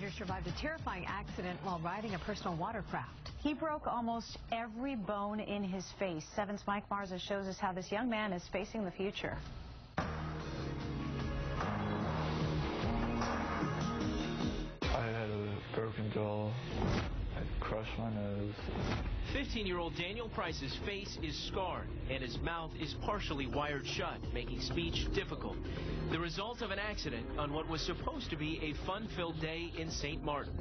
Desrosiers survived a terrifying accident while riding a personal watercraft. He broke almost every bone in his face. 7's Mike Marza shows us how this young man is facing the future. I had a broken jaw. I crushed my nose. 15-year-old Daniel Price's face is scarred and his mouth is partially wired shut, making speech difficult. The result of an accident on what was supposed to be a fun-filled day in St. Martin.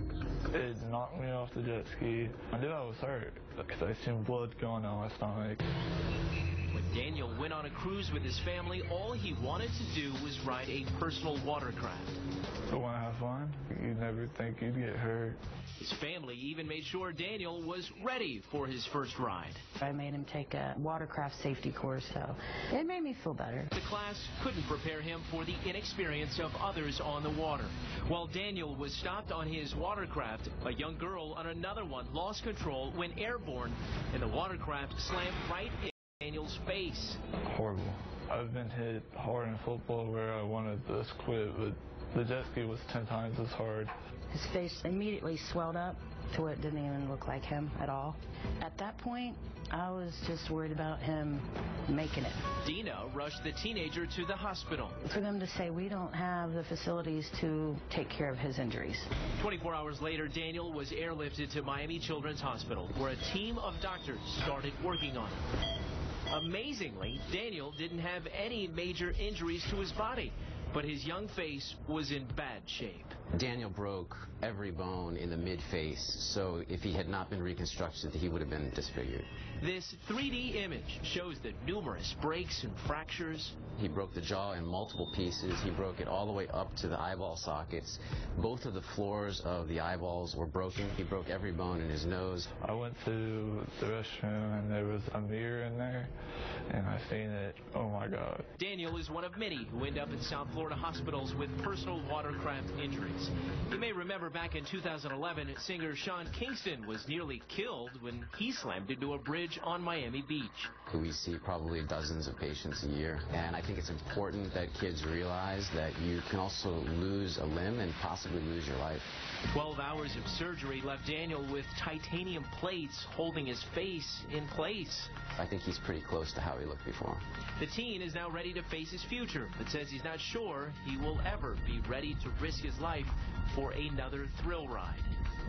It knocked me off the jet ski. I knew I was hurt because I seen blood going down my stomach. When Daniel went on a cruise with his family, all he wanted to do was ride a personal watercraft. I want to have fun. You never think you'd get hurt. His family even made sure Daniel was ready for his first ride. I made him take a watercraft safety course, so it made me feel better. The class couldn't prepare him for the inexperience of others on the water. While Daniel was stopped on his watercraft, a young girl on another one lost control when airborne, and the watercraft slammed right in Daniel's face. Horrible. I've been hit hard in football where I wanted to just quit, but the jet ski was 10 times as hard. His face immediately swelled up to it didn't even look like him at all. At that point, I was just worried about him making it. Dina rushed the teenager to the hospital. For them to say we don't have the facilities to take care of his injuries. 24 hours later, Daniel was airlifted to Miami Children's Hospital, where a team of doctors started working on him. Amazingly, Daniel didn't have any major injuries to his body, but his young face was in bad shape. Daniel broke every bone in the mid-face, so if he had not been reconstructed, he would have been disfigured. This 3D image shows the numerous breaks and fractures. He broke the jaw in multiple pieces. He broke it all the way up to the eyeball sockets. Both of the floors of the eyeballs were broken. He broke every bone in his nose. I went to the restroom and there was a mirror in there, and I seen it. Oh my God. Daniel is one of many who end up in South Florida hospitals with personal watercraft injuries. You may remember back in 2011, singer Sean Kingston was nearly killed when he slammed into a bridge on Miami Beach. We see probably dozens of patients a year, and I think it's important that kids realize that you can also lose a limb and possibly lose your life. 12 hours of surgery left Daniel with titanium plates holding his face in place. I think he's pretty close to how he looked before. The teen is now ready to face his future, but says he's not sure he will ever be ready to risk his life for another thrill ride.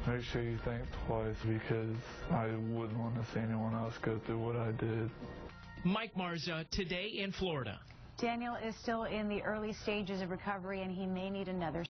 Make sure you think twice, because I wouldn't want to see anyone else go through what I did. Mike Marza, today in Florida. Daniel is still in the early stages of recovery, and he may need another